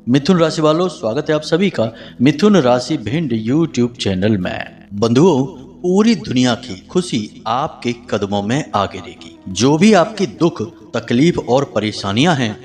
मिथुन राशि वालों, स्वागत है आप सभी का मिथुन राशि भिंड यूट्यूब चैनल में। बंधुओं, पूरी दुनिया की खुशी आपके कदमों में आ गिरेगी। जो भी आपकी दुख, तकलीफ और परेशानियां हैं,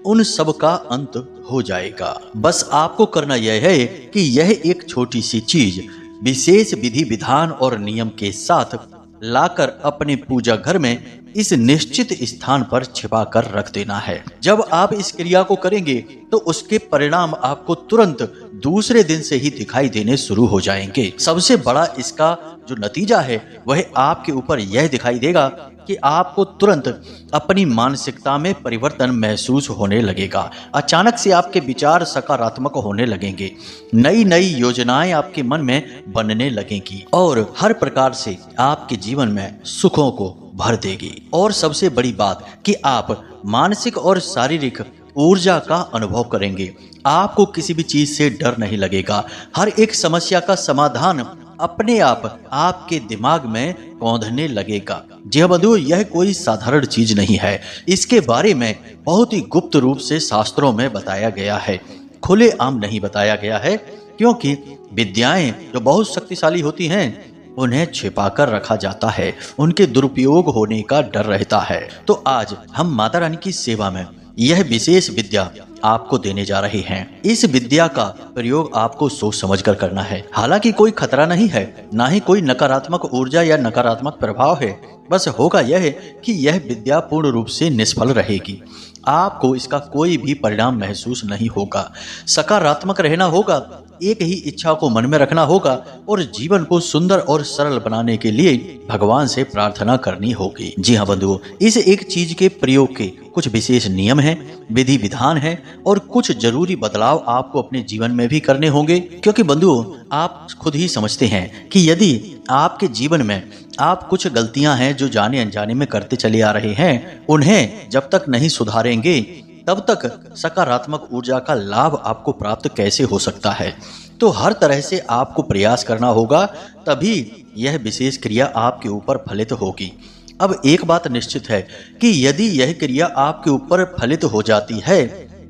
उन सब का अंत हो जाएगा। बस आपको करना यह है कि यह एक छोटी सी चीज विशेष विधि विधान और नियम के साथ लाकर अपने पूजा घर में इस निश्चित स्थान पर छिपा कर रख देना है। जब आप इस क्रिया को करेंगे तो उसके परिणाम आपको तुरंत दूसरे दिन से ही दिखाई देने शुरू हो जाएंगे। सबसे बड़ा इसका जो नतीजा है वह आपके ऊपर यह दिखाई देगा कि आपको तुरंत अपनी मानसिकता में परिवर्तन महसूस होने लगेगा। अचानक से आपके विचार सकारात्मक होने लगेंगे, नई नई योजनाएं आपके मन में बनने लगेंगी और हर प्रकार से आपके जीवन में सुखों को भर देगी। और सबसे बड़ी बात कि आप मानसिक और शारीरिक ऊर्जा का अनुभव करेंगे। आपको किसी भी चीज से डर नहीं लगेगा। हर एक समस्या का समाधान अपने आप आपके दिमाग में कौंधने लगेगा। जी हाँ बंधुओं, यह कोई साधारण चीज नहीं है। इसके बारे में बहुत ही गुप्त रूप से शास्त्रों में बताया गया है, खुले आम नहीं बताया गया है, क्योंकि विद्याएं जो बहुत शक्तिशाली होती हैं उन्हें छिपा कर रखा जाता है, उनके दुरुपयोग होने का डर रहता है। तो आज हम माता रानी की सेवा में यह विशेष विद्या आपको देने जा रहे हैं। इस विद्या का प्रयोग आपको सोच समझ कर करना है। हालांकि कोई खतरा नहीं है, ना ही कोई नकारात्मक ऊर्जा या नकारात्मक प्रभाव है। बस होगा यह है कि यह विद्या पूर्ण रूप से निष्फल रहेगी। आपको इसका कोई भी परिणाम महसूस नहीं होगा। सकारात्मक रहना होगा, एक ही इच्छा को मन में रखना होगा और जीवन को सुंदर और सरल बनाने के लिए भगवान से प्रार्थना करनी होगी। जी हाँ बंधुओं, इस एक चीज के प्रयोग के कुछ विशेष नियम हैं, विधि विधान है और कुछ जरूरी बदलाव आपको अपने जीवन में भी करने होंगे। क्योंकि बंधुओं, आप खुद ही समझते हैं कि यदि आपके जीवन में आप कुछ गलतियां हैं जो जाने अनजाने में करते चले आ रहे हैं, उन्हें जब तक नहीं सुधारेंगे तब तक सकारात्मक ऊर्जा का लाभ आपको प्राप्त कैसे हो सकता है। तो हर तरह से आपको प्रयास करना होगा, तभी यह विशेष क्रिया आपके ऊपर फलित होगी। अब एक बात निश्चित है कि यदि यह क्रिया आपके ऊपर फलित हो जाती है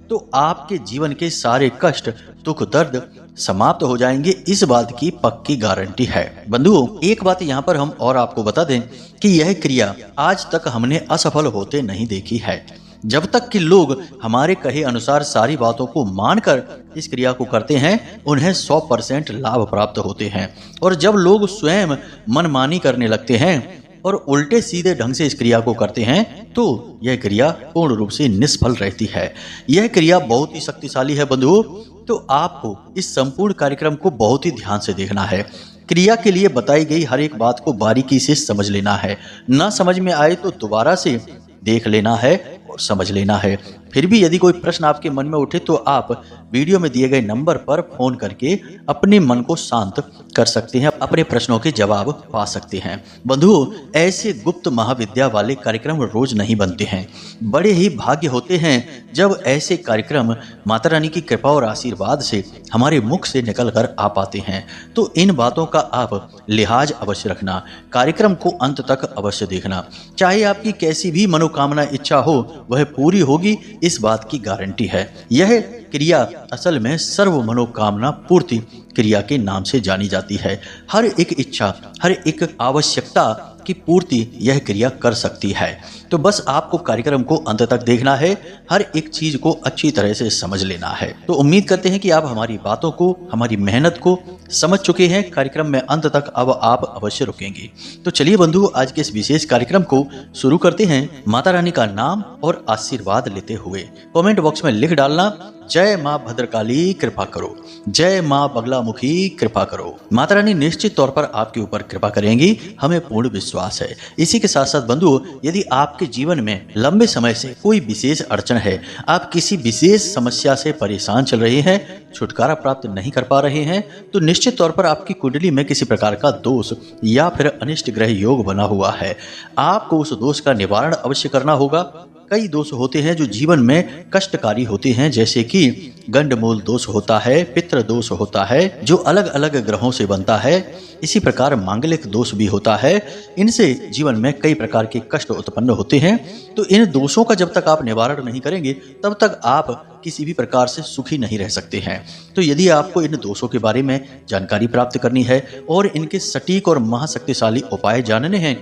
तो आपके जीवन के सारे कष्ट, दुख, दर्द समाप्त हो जाएंगे। इस बात की पक्की गारंटी है। बंधुओं, एक बात यहाँ पर हम और आपको बता दें कि यह क्रिया आज तक हमने असफल होते नहीं देखी है। जब तक कि लोग हमारे कहे अनुसार सारी बातों को मानकर इस क्रिया को करते हैं, उन्हें 100% लाभ प्राप्त होते हैं। और जब लोग स्वयं मनमानी करने लगते हैं और उल्टे सीधे ढंग से इस क्रिया को करते हैं, तो यह क्रिया पूर्ण रूप से निष्फल रहती है। यह क्रिया बहुत ही शक्तिशाली है बंधुओं, तो आपको इस संपूर्ण कार्यक्रम को बहुत ही ध्यान से देखना है। क्रिया के लिए बताई गई हर एक बात को बारीकी से समझ लेना है। ना समझ में आए तो दोबारा से देख लेना है और समझ लेना है। फिर भी यदि कोई प्रश्न आपके मन में उठे तो आप वीडियो में दिए गए नंबर पर फोन करके अपने मन को शांत कर सकते हैं, अपने प्रश्नों के जवाब पा सकते हैं। बंधुओं, ऐसे गुप्त महाविद्या वाले कार्यक्रम रोज नहीं बनते हैं। बड़े ही भाग्य होते हैं जब ऐसे कार्यक्रम माता रानी की कृपा और आशीर्वाद से हमारे मुख से निकल कर आ पाते हैं। तो इन बातों का आप लिहाज अवश्य रखना, कार्यक्रम को अंत तक अवश्य देखना। चाहे आपकी कैसी भी मनोकामना इच्छा हो, वह पूरी होगी, इस बात की गारंटी है। यह क्रिया असल में सर्व मनोकामना पूर्ति क्रिया के नाम से जानी जाती है। हर एक इच्छा, हर एक आवश्यकता की पूर्ति यह क्रिया कर सकती है। तो बस आपको कार्यक्रम को अंत तक देखना है, हर एक चीज को अच्छी तरह से समझ लेना है। तो उम्मीद करते हैं कि आप हमारी बातों को, हमारी मेहनत को समझ चुके हैं। कार्यक्रम में अंत तक अब आप अवश्य रुकेंगे। तो चलिए बंधु, आज के इस विशेष कार्यक्रम को शुरू करते हैं माता रानी का नाम और आशीर्वाद लेते हुए। कमेंट बॉक्स में लिख डालना, जय माँ भद्रकाली कृपा करो, जय माँ बगलामुखी कृपा करो। माता रानी निश्चित तौर पर आपके ऊपर कृपा करेंगी, हमें पूर्ण विश्वास है। इसी के साथ साथ बंधुओं, यदि आपके जीवन में लंबे समय से कोई विशेष अड़चन है, आप किसी विशेष समस्या से परेशान चल रहे हैं, छुटकारा प्राप्त नहीं कर पा रहे हैं, तो निश्चित तौर पर आपकी कुंडली में किसी प्रकार का दोष या फिर अनिष्ट ग्रह योग बना हुआ है। आपको उस दोष का निवारण अवश्य करना होगा। कई दोष होते हैं जो जीवन में कष्टकारी होते हैं, जैसे कि गंडमूल दोष होता है, पितृ दोष होता है जो अलग अलग ग्रहों से बनता है, इसी प्रकार मांगलिक दोष भी होता है। इनसे जीवन में कई प्रकार के कष्ट उत्पन्न होते हैं। तो इन दोषों का जब तक आप निवारण नहीं करेंगे तब तक आप किसी भी प्रकार से सुखी नहीं रह सकते हैं। तो यदि आपको इन दोषों के बारे में जानकारी प्राप्त करनी है और इनके सटीक और महाशक्तिशाली उपाय जानने हैं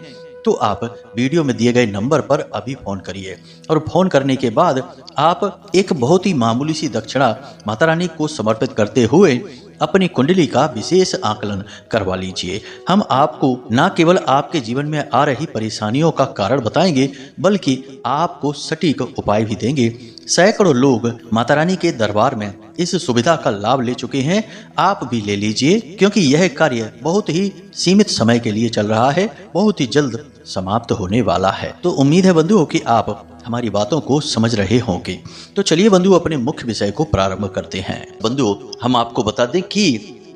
तो आप वीडियो में दिए गए नंबर पर अभी फोन करिए और फोन करने के बाद आप एक बहुत ही मामूली सी दक्षिणा माता रानी को समर्पित करते हुए अपनी कुंडली का विशेष आकलन करवा लीजिए। हम आपको न केवल आपके जीवन में आ रही परेशानियों का कारण बताएंगे बल्कि आपको सटीक उपाय भी देंगे। सैकड़ों लोग माता रानी के दरबार में इस सुविधा का लाभ ले चुके हैं, आप भी ले लीजिए क्योंकि यह कार्य बहुत ही सीमित समय के लिए चल रहा है, बहुत ही जल्द समाप्त होने वाला है। तो उम्मीद है बंधुओं कि आप हमारी बातों को समझ रहे होंगे। तो चलिए बंधुओं अपने मुख्य विषय को प्रारंभ करते हैं। बंधुओं हम आपको बता दें कि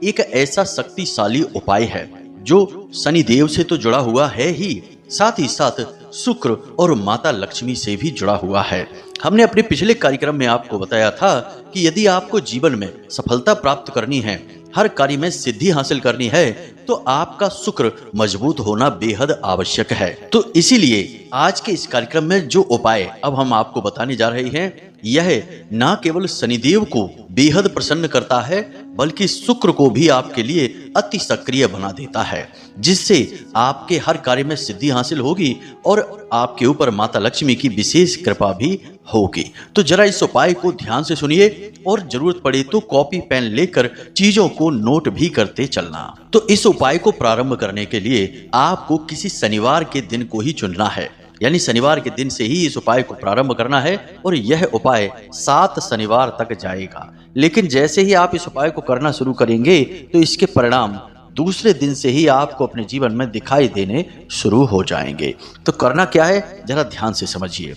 एक ऐसा शक्तिशाली उपाय है जो शनि देव से तो जुड़ा हुआ है ही, साथ ही साथ शुक्र और माता लक्ष्मी से भी जुड़ा हुआ है। हमने अपने पिछले कार्यक्रम में आपको बताया था कि यदि आपको जीवन में सफलता प्राप्त करनी है, हर कार्य में सिद्धि हासिल करनी है तो आपका शुक्र मजबूत होना बेहद आवश्यक है। तो इसीलिए आज के इस कार्यक्रम में जो उपाय अब हम आपको बताने जा रहे हैं यह न केवल शनिदेव को बेहद प्रसन्न करता है बल्कि शुक्र को भी आपके लिए अति सक्रिय बना देता है, जिससे आपके हर कार्य में सिद्धि हासिल होगी और आपके ऊपर माता लक्ष्मी की विशेष कृपा भी होगी। तो जरा इस उपाय को ध्यान से सुनिए और जरूरत पड़े तो कॉपी पेन लेकर चीजों को नोट भी करते चलना। तो इस उपाय को प्रारंभ करने के लिए आपको किसी शनिवार के दिन को ही चुनना है, यानी शनिवार के दिन से ही इस उपाय को प्रारंभ करना है और यह उपाय 7 शनिवार तक जाएगा। लेकिन जैसे ही आप इस उपाय को करना शुरू करेंगे तो इसके परिणाम दूसरे दिन से ही आपको अपने जीवन में दिखाई देने शुरू हो जाएंगे। तो करना क्या है जरा ध्यान से समझिए।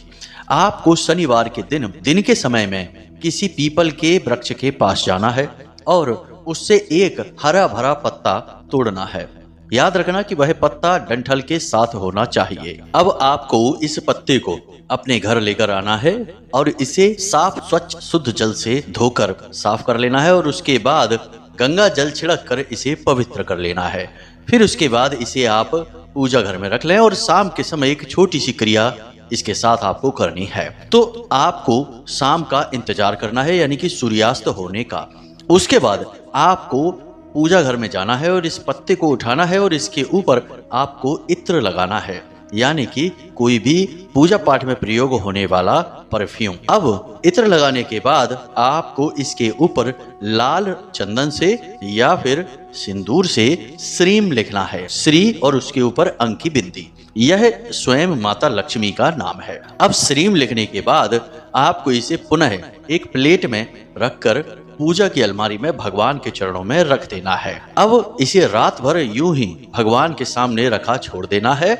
आपको शनिवार के दिन के समय में किसी पीपल के वृक्ष के पास जाना है और उससे एक हरा भरा पत्ता तोड़ना है। याद रखना कि वह पत्ता डंठल के साथ होना चाहिए। अब आपको इस पत्ते को अपने घर लेकर आना है और इसे साफ स्वच्छ शुद्ध जल से धोकर साफ कर लेना है और उसके बाद गंगा जल छिड़क कर इसे पवित्र कर लेना है। फिर उसके बाद इसे आप पूजा घर में रख लें और शाम के समय एक छोटी सी क्रिया इसके साथ आपको करनी है। तो आपको शाम का इंतजार करना है, यानी कि सूर्यास्त होने का। उसके बाद आपको पूजा घर में जाना है और इस पत्ते को उठाना है और इसके ऊपर आपको इत्र लगाना है, यानी कि कोई भी पूजा पाठ में प्रयोग होने वाला परफ्यूम। अब इत्र लगाने के बाद आपको इसके ऊपर लाल चंदन से या फिर सिंदूर से श्रीम लिखना है। श्री और उसके ऊपर अंक की बिंदी, यह स्वयं माता लक्ष्मी का नाम है। अब श्रीम लिखने के बाद आपको इसे पुनः एक प्लेट में रखकर पूजा की अलमारी में भगवान के चरणों में रख देना है। अब इसे रात भर यूं ही भगवान के सामने रखा छोड़ देना है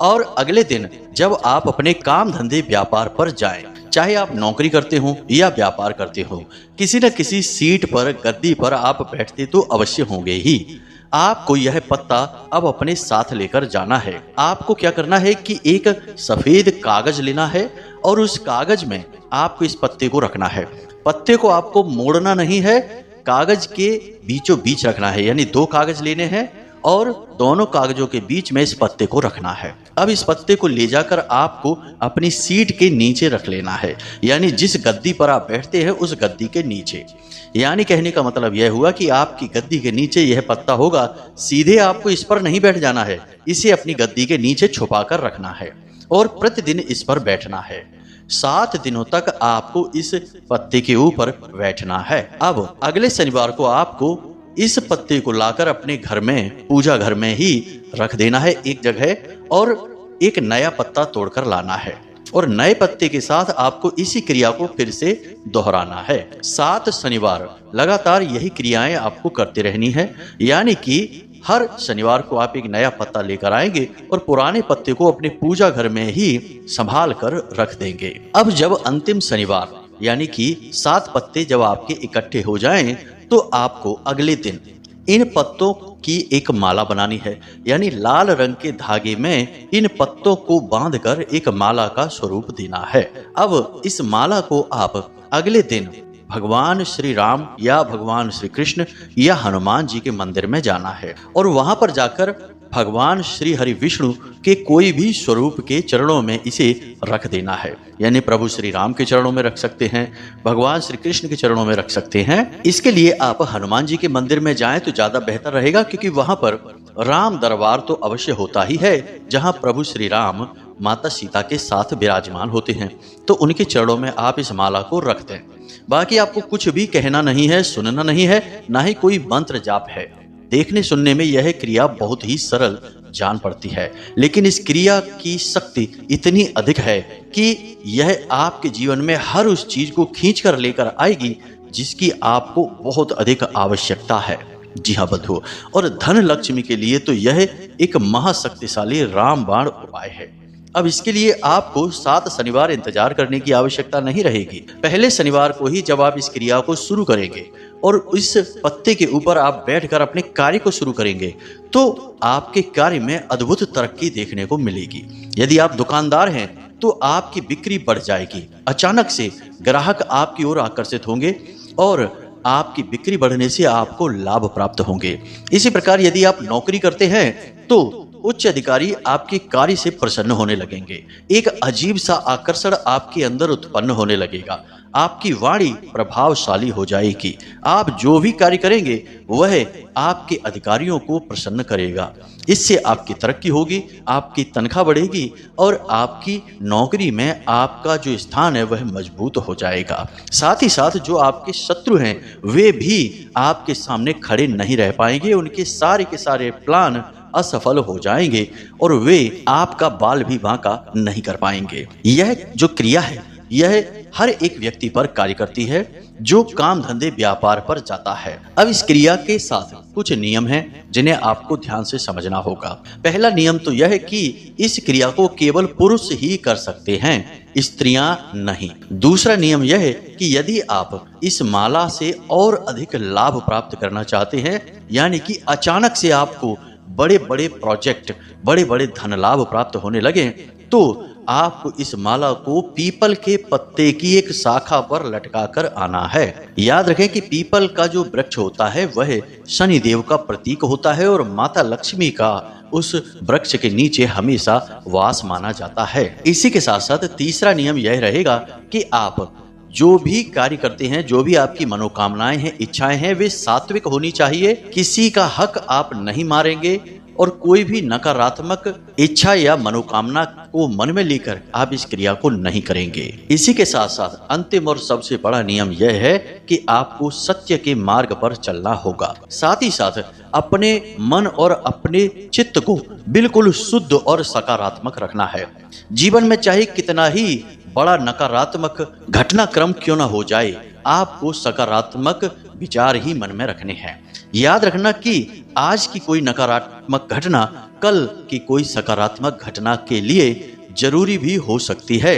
और अगले दिन जब आप अपने काम धंधे व्यापार पर जाएं, चाहे आप नौकरी करते हो या व्यापार करते हो, किसी न किसी सीट पर गद्दी पर आप बैठते तो अवश्य होंगे ही। आपको यह पत्ता अब अपने साथ लेकर जाना है। आपको क्या करना है कि एक सफेद कागज लेना है और उस कागज में आपको इस पत्ते को रखना है। पत्ते को आपको मोड़ना नहीं है, कागज के बीचों बीच रखना है, यानी 2 कागज लेने हैं और दोनों कागजों के बीच में इस पत्ते को रखना है। अब इस पत्ते को ले जाकर आपको अपनी सीट के नीचे रख लेना है, यानी जिस गद्दी पर आप बैठते हैं उस गद्दी के नीचे। यानी कहने का मतलब यह हुआ कि आपकी गद्दी के नीचे यह पत्ता होगा। सीधे आपको इस पर नहीं बैठ जाना है, इसे अपनी गद्दी के नीचे छुपा कर रखना है और प्रतिदिन इस पर बैठना है। 7 दिनों तक आपको इस पत्ते के ऊपर बैठना है। अब अगले शनिवार को आपको इस पत्ते को लाकर अपने घर में पूजा घर में ही रख देना है एक जगह और एक नया पत्ता तोड़कर लाना है और नए पत्ते के साथ आपको इसी क्रिया को फिर से दोहराना है। 7 शनिवार लगातार यही क्रियाएं आपको करते रहनी है, यानी कि हर शनिवार को आप एक नया पत्ता लेकर आएंगे और पुराने पत्ते को अपने पूजा घर में ही संभाल कर रख देंगे। अब जब अंतिम शनिवार यानी कि 7 पत्ते जब आपके इकट्ठे हो जाएं, तो आपको अगले दिन इन पत्तों की एक माला बनानी है, यानी लाल रंग के धागे में इन पत्तों को बांधकर एक माला का स्वरूप देना है। अब इस माला को आप अगले दिन भगवान श्री राम या भगवान श्री कृष्ण या हनुमान जी के मंदिर में जाना है और वहां पर जाकर भगवान श्री हरि विष्णु के कोई भी स्वरूप के चरणों में इसे रख देना है। यानी प्रभु श्री राम के चरणों में रख सकते हैं, भगवान श्री कृष्ण के चरणों में रख सकते हैं। इसके लिए आप हनुमान जी के मंदिर में जाएं तो ज्यादा बेहतर रहेगा, क्योंकि वहां पर राम दरबार तो अवश्य होता ही है, जहां प्रभु श्री राम माता सीता के साथ विराजमान होते हैं। तो उनके चरणों में आप इस माला को रख दें। बाकी आपको कुछ भी कहना नहीं है, सुनना नहीं है, ना ही कोई मंत्र जाप है। देखने सुनने में यह क्रिया बहुत ही सरल जान पड़ती है, लेकिन इस क्रिया की शक्ति इतनी अधिक है कि यह आपके जीवन में हर उस चीज को खींच कर लेकर आएगी जिसकी आपको बहुत अधिक आवश्यकता है। जी हाँ बंधुओं, और धन लक्ष्मी के लिए तो यह एक महाशक्तिशाली रामबाण उपाय है। अब इसके लिए आपको 7 शनिवार इंतजार करने की आवश्यकता नहीं रहेगी। पहले शनिवार को ही जब आप इस क्रिया को शुरू करेंगे और इस पत्ते के ऊपर आप बैठकर अपने कार्य को शुरू करेंगे तो आपके कार्य में अद्भुत तरक्की देखने को मिलेगी। यदि आप दुकानदार हैं तो आपकी बिक्री बढ़ जाएगी। अचानक से ग्राहक आपकी ओर आकर्षित होंगे और आपकी बिक्री बढ़ने से आपको लाभ प्राप्त होंगे। इसी प्रकार यदि आप नौकरी करते हैं तो उच्च अधिकारी आपके कार्य से प्रसन्न होने लगेंगे। एक अजीब सा आकर्षण आपके अंदर उत्पन्न होने लगेगा। आपकी वाणी प्रभावशाली हो जाएगी। आप जो भी कार्य करेंगे वह आपके अधिकारियों को प्रसन्न करेगा। इससे आपकी तरक्की होगी, आपकी तनख्वाह बढ़ेगी और आपकी नौकरी में आपका जो स्थान है वह मजबूत हो जाएगा। साथ ही साथ जो आपके शत्रु हैं वे भी आपके सामने खड़े नहीं रह पाएंगे। उनके सारे के सारे प्लान असफल हो जाएंगे और वे आपका बाल भी बांका नहीं कर पाएंगे। यह जो क्रिया है यह हर एक व्यक्ति पर कार्य करती है जो काम धंधे व्यापार पर जाता है। अब इस क्रिया के साथ कुछ नियम हैं जिन्हें आपको ध्यान से समझना होगा। पहला नियम तो यह है कि इस क्रिया को केवल पुरुष ही कर सकते हैं, स्त्रियां नहीं। दूसरा नियम यह है कि यदि आप इस माला से और अधिक लाभ प्राप्त करना चाहते हैं, यानी कि अचानक से आपको बड़े बड़े प्रोजेक्ट, बड़े बड़े धन लाभ प्राप्त होने लगे, तो आपको इस माला को पीपल के पत्ते की एक शाखा पर लटका कर आना है। याद रखें कि पीपल का जो वृक्ष होता है वह शनिदेव का प्रतीक होता है और माता लक्ष्मी का उस वृक्ष के नीचे हमेशा वास माना जाता है। इसी के साथ साथ तीसरा नियम यह रहेगा कि आप जो भी कार्य करते हैं, जो भी आपकी मनोकामनाएं हैं, इच्छाएं हैं, वे सात्विक होनी चाहिए। किसी का हक आप नहीं मारेंगे और कोई भी नकारात्मक इच्छा या मनोकामना को मन में लेकर आप इस क्रिया को नहीं करेंगे। इसी के साथ साथ अंतिम और सबसे बड़ा नियम यह है कि आपको सत्य के मार्ग पर चलना होगा। साथ ही साथ अपने मन और अपने चित्त को बिल्कुल शुद्ध और सकारात्मक रखना है। जीवन में चाहे कितना ही बड़ा नकारात्मक घटनाक्रम क्यों ना हो जाए, आपको सकारात्मक विचार ही मन में रखने हैं। याद रखना कि आज की कोई नकारात्मक घटना कल की कोई सकारात्मक घटना के लिए जरूरी भी हो सकती है,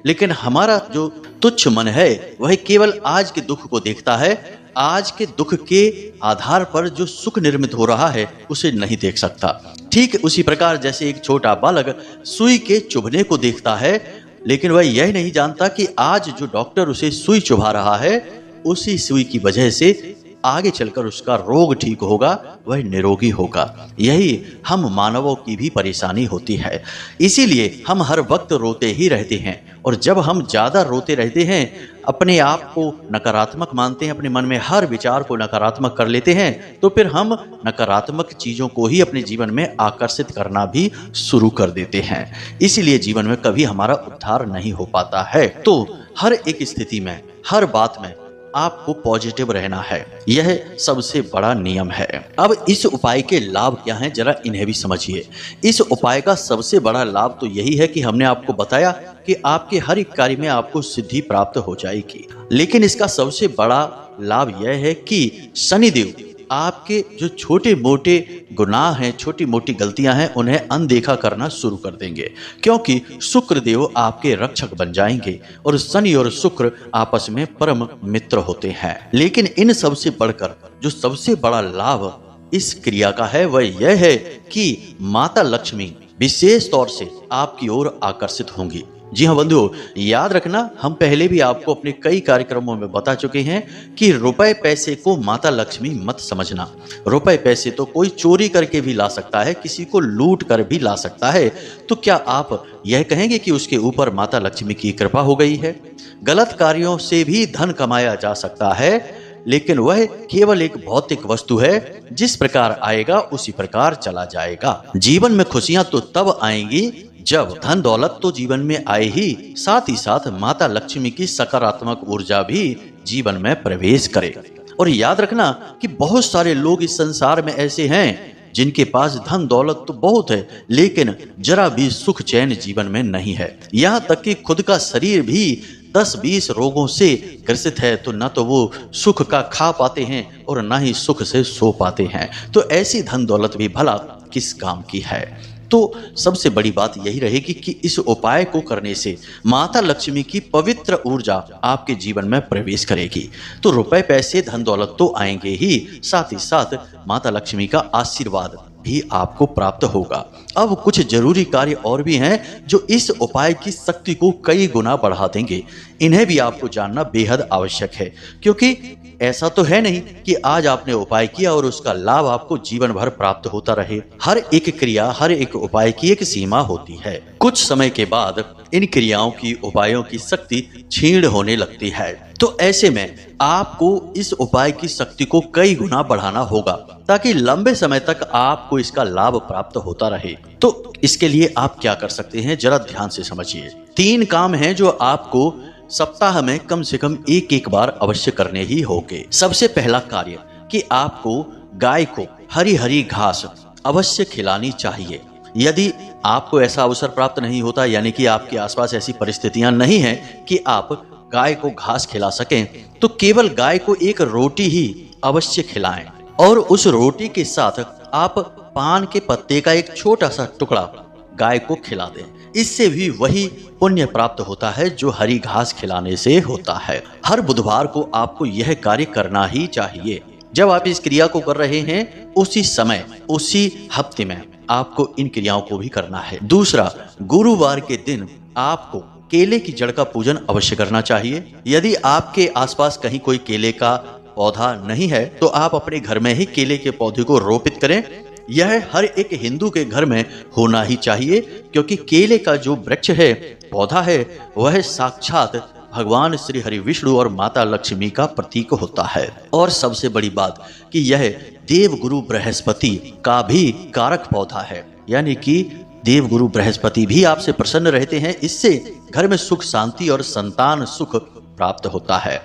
लेकिन हमारा जो तुच्छ मन है वह केवल आज के दुख को देखता है। आज के दुख के आधार पर जो सुख निर्मित हो रहा है उसे नहीं देख सकता। ठीक उसी प्रकार जैसे एक छोटा बालक सुई के चुभने को देखता है, लेकिन वह यह नहीं जानता कि आज जो डॉक्टर उसे सुई चुभा रहा है उसी सुई की वजह से आगे चलकर उसका रोग ठीक होगा, वह निरोगी होगा। यही हम मानवों की भी परेशानी होती है। इसीलिए हम हर वक्त रोते ही रहते हैं और जब हम ज्यादा रोते रहते हैं, अपने आप को नकारात्मक मानते हैं, अपने मन में हर विचार को नकारात्मक कर लेते हैं, तो फिर हम नकारात्मक चीजों को ही अपने जीवन में आकर्षित करना भी शुरू कर देते हैं। इसीलिए जीवन में कभी हमारा उद्धार नहीं हो पाता है। तो हर एक स्थिति में, हर बात में आपको पॉजिटिव रहना है। यह सबसे बड़ा नियम है। अब इस उपाय के लाभ क्या हैं, जरा इन्हें भी समझिए। इस उपाय का सबसे बड़ा लाभ तो यही है कि हमने आपको बताया कि आपके हर एक कार्य में आपको सिद्धि प्राप्त हो जाएगी। लेकिन इसका सबसे बड़ा लाभ यह है कि शनिदेव आपके जो छोटे मोटे गुनाह हैं, छोटी मोटी गलतियां हैं, उन्हें अनदेखा करना शुरू कर देंगे, क्योंकि शुक्र देव आपके रक्षक बन जाएंगे और शनि और शुक्र आपस में परम मित्र होते हैं। लेकिन इन सबसे बढ़कर जो सबसे बड़ा लाभ इस क्रिया का है वह यह है कि माता लक्ष्मी विशेष तौर से आपकी ओर आकर्षित होंगी। जी हाँ बंधुओं, याद रखना, हम पहले भी आपको अपने कई कार्यक्रमों में बता चुके हैं कि रुपए पैसे को माता लक्ष्मी मत समझना। रुपए पैसे तो कोई चोरी करके भी ला सकता है, किसी को लूट कर भी ला सकता है। तो क्या आप यह कहेंगे कि उसके ऊपर माता लक्ष्मी की कृपा हो गई है? गलत कार्यों से भी धन कमाया जा सकता है, लेकिन वह केवल एक भौतिक वस्तु है, जिस प्रकार आएगा उसी प्रकार चला जाएगा। जीवन में खुशियां तो तब आएंगी जब धन दौलत तो जीवन में आए ही, साथ ही साथ माता लक्ष्मी की सकारात्मक ऊर्जा भी जीवन में प्रवेश करे। और याद रखना कि बहुत सारे लोग इस संसार में ऐसे हैं जिनके पास धन दौलत तो बहुत है, लेकिन जरा भी सुख चैन जीवन में नहीं है। यहाँ तक कि खुद का शरीर भी 10-20 रोगों से ग्रसित है, तो न तो वो सुख का खा पाते हैं और न ही सुख से सो पाते हैं। तो ऐसी धन दौलत भी भला किस काम की है? तो सबसे बड़ी बात यही रहेगी कि इस उपाय को करने से माता लक्ष्मी की पवित्र ऊर्जा आपके जीवन में प्रवेश करेगी। तो रुपए पैसे धन दौलत तो आएंगे ही, साथ ही साथ माता लक्ष्मी का आशीर्वाद भी आपको प्राप्त होगा। अब कुछ जरूरी कार्य और भी हैं जो इस उपाय की शक्ति को कई गुना बढ़ा देंगे। इन्हें भी आपको जानना बेहद आवश्यक है, क्योंकि ऐसा तो है नहीं कि आज आपने उपाय किया और उसका लाभ आपको जीवन भर प्राप्त होता रहे। हर एक क्रिया, हर एक उपाय की एक सीमा होती है। कुछ समय के बाद इन क्रियाओं की, उपायों की शक्ति क्षीण होने लगती है। तो ऐसे में आपको इस उपाय की शक्ति को कई गुना बढ़ाना होगा, ताकि लंबे समय तक आपको इसका लाभ प्राप्त होता रहे। तो इसके लिए आप क्या कर सकते हैं, जरा ध्यान से समझिए। 3 काम हैं जो आपको सप्ताह में कम से कम एक बार अवश्य करने ही होंगे। सबसे पहला कार्य कि आपको गाय को हरी हरी घास अवश्य खिलानी चाहिए। यदि आपको ऐसा अवसर प्राप्त नहीं होता, यानी कि आपके आसपास ऐसी परिस्थितियां नहीं हैं कि आप गाय को घास खिला सकें, तो केवल गाय को एक रोटी ही अवश्य खिलाएं और उस रोटी के साथ आप पान के पत्ते का एक छोटा सा टुकड़ा गाय को खिला दें। इससे भी वही पुण्य प्राप्त होता है जो हरी घास खिलाने से होता है। हर बुधवार को आपको यह कार्य करना ही चाहिए। जब आप इस क्रिया को कर रहे हैं, उसी समय, उसी हफ्ते में आपको इन क्रियाओं को भी करना है। दूसरा, गुरुवार के दिन आपको केले की जड़ का पूजन अवश्य करना चाहिए। यदि आपके आसपास कहीं कोई केले का पौधा नहीं है, तो आप अपने घर में ही केले के पौधे को रोपित करें। यह हर एक हिंदू के घर में होना ही चाहिए, क्योंकि केले का जो वृक्ष है, पौधा है, वह साक्षात भगवान श्री हरि विष्णु और माता लक्ष्मी का प्रतीक होता है। और सबसे बड़ी बात कि यह देवगुरु बृहस्पति का भी कारक पौधा है, यानी कि देवगुरु बृहस्पति भी आपसे प्रसन्न रहते हैं। इससे घर में सुख शांति और संतान सुख प्राप्त होता है।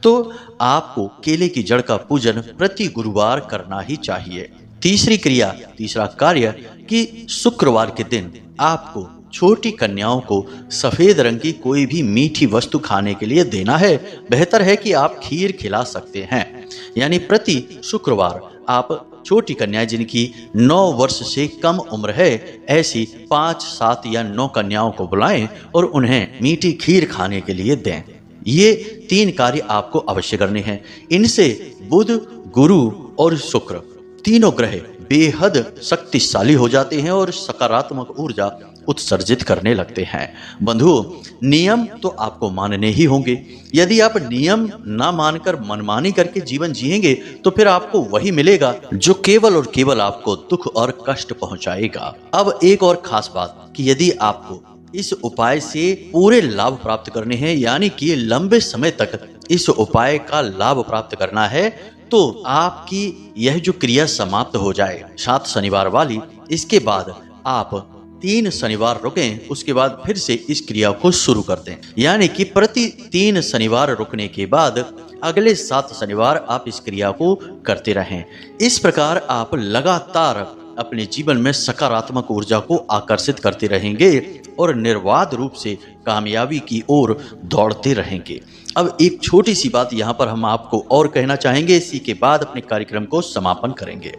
तो आपको केले की जड़ का पूजन प्रति गुरुवार करना ही चाहिए। तीसरा कार्य कि शुक्रवार के दिन आपको छोटी कन्याओं को सफेद रंग की कोई भी मीठी वस्तु खाने के लिए देना है। बेहतर है कि आप खीर खिला सकते हैं। यानी प्रति शुक्रवार आप छोटी कन्याएं जिनकी 9 वर्ष से कम उम्र है, ऐसी 5, 7 या 9 कन्याओं को बुलाएं और उन्हें मीठी खीर खाने के लिए दें। ये 3 कार्य आपको अवश्य करने हैं। इनसे बुध, गुरु और शुक्र तीनों ग्रह बेहद शक्तिशाली हो जाते हैं और सकारात्मक ऊर्जा उत्सर्जित करने लगते हैं। बंधुओं, नियम तो आपको मानने ही होंगे। यदि आप नियम ना मानकर मनमानी करके जीवन जिएंगे, तो फिर आपको वही मिलेगा जो केवल और केवल आपको दुख और कष्ट पहुंचाएगा। अब एक और खास बात कि यदि आपको इस उपाय से पूरे लाभ प्राप्त करने हैं, यानी कि लंबे समय तक इस उपाय का लाभ प्राप्त करना है, तो आपकी यह जो क्रिया समाप्त हो जाए 7 शनिवार वाली, इसके बाद आप 3 शनिवार रुकें, उसके बाद फिर से इस क्रिया को शुरू कर दें। यानी कि प्रति 3 शनिवार रुकने के बाद अगले 7 शनिवार आप इस क्रिया को करते रहें। इस प्रकार आप लगातार अपने जीवन में सकारात्मक ऊर्जा को आकर्षित करते रहेंगे और निर्बाध रूप से कामयाबी की ओर दौड़ते रहेंगे। अब एक छोटी सी बात यहाँ पर हम आपको और कहना चाहेंगे, इसी के बाद अपने कार्यक्रम को समापन करेंगे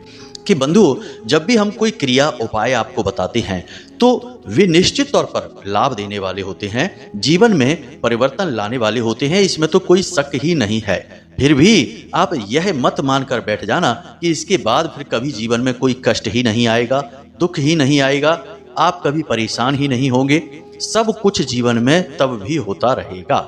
कि बंधुओं, जब भी हम कोई क्रिया उपाय आपको बताते हैं, तो वे निश्चित तौर पर लाभ देने वाले होते हैं, जीवन में परिवर्तन लाने वाले होते हैं, इसमें तो कोई शक ही नहीं है। फिर भी आप यह मत मानकर बैठ जाना कि इसके बाद फिर कभी जीवन में कोई कष्ट ही नहीं आएगा, दुख ही नहीं आएगा, आप कभी परेशान ही नहीं होंगे। सब कुछ जीवन में तब भी होता रहेगा,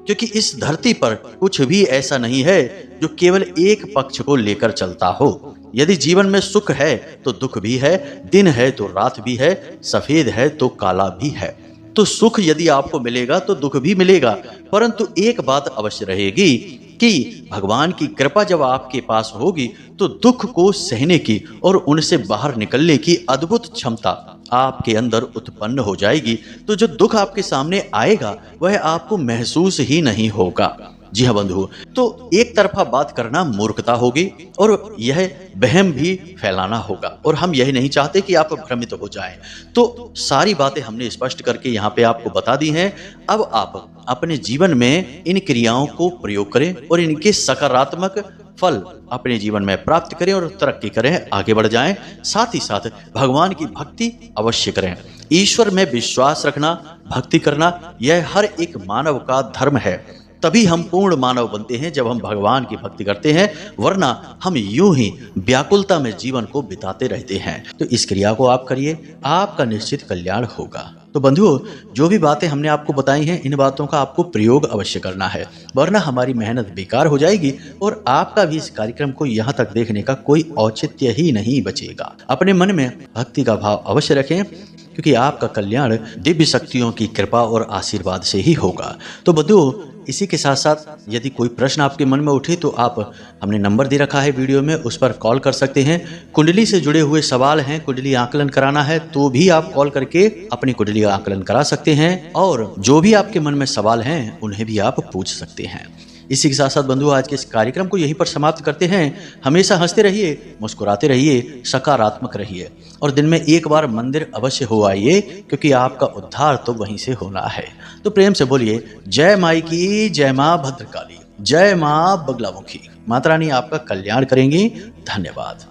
क्योंकि इस धरती पर कुछ भी ऐसा नहीं है जो केवल एक पक्ष को लेकर चलता हो। यदि जीवन में सुख है तो दुख भी है, दिन है तो रात भी है, सफेद है तो काला भी है। तो सुख यदि आपको मिलेगा तो दुख भी मिलेगा, परंतु एक बात अवश्य रहेगी कि भगवान की कृपा जब आपके पास होगी तो दुख को सहने की और उनसे बाहर निकलने की अद्भुत क्षमता आपके अंदर उत्पन्न हो जाएगी। तो जो दुख आपके सामने आएगा वह आपको महसूस ही नहीं होगा। जी हाँ बंधु, तो एक तरफा बात करना मूर्खता होगी और यह वहम भी फैलाना होगा, और हम यही नहीं चाहते कि आप भ्रमित हो जाएं। तो सारी बातें हमने स्पष्ट करके यहाँ पे आपको बता दी हैं। अब आप अपने जीवन में इन क्रियाओं को प्रयोग करें और इनके सकारात्मक फल अपने जीवन में प्राप्त करें और तरक्की करें, आगे बढ़ जाएं। साथ ही साथ भगवान की भक्ति अवश्य करें। ईश्वर में विश्वास रखना, भक्ति करना, यह हर एक मानव का धर्म है। तभी हम पूर्ण मानव बनते हैं जब हम भगवान की भक्ति करते हैं, वरना हम यूं ही व्याकुलता में जीवन को बिताते रहते हैं। तो इस क्रिया को आप करिए, आपका निश्चित कल्याण होगा। तो बंधुओं, जो भी बातें हमने आपको बताई हैं, इन बातों का आपको प्रयोग अवश्य करना है, वरना हमारी मेहनत बेकार हो जाएगी और आपका भी इस कार्यक्रम को यहाँ तक देखने का कोई औचित्य ही नहीं बचेगा। अपने मन में भक्ति का भाव अवश्य रखें, क्योंकि आपका कल्याण दिव्य शक्तियों की कृपा और आशीर्वाद से ही होगा। तो बंधुओं, इसी के साथ साथ यदि कोई प्रश्न आपके मन में उठे तो आप, हमने नंबर दे रखा है वीडियो में, उस पर कॉल कर सकते हैं। कुंडली से जुड़े हुए सवाल हैं, कुंडली आकलन कराना है तो भी आप कॉल करके अपनी कुंडली आकलन करा सकते हैं, और जो भी आपके मन में सवाल हैं उन्हें भी आप पूछ सकते हैं। इसी के साथ साथ बंधु, आज के इस कार्यक्रम को यहीं पर समाप्त करते हैं। हमेशा हंसते रहिए, मुस्कुराते रहिए, सकारात्मक रहिए, और दिन में एक बार मंदिर अवश्य हो आइए, क्योंकि आपका उद्धार तो वहीं से होना है। तो प्रेम से बोलिए जय माई की, जय माँ भद्रकाली, जय माँ बगलामुखी। माता रानी आपका कल्याण करेंगी। धन्यवाद।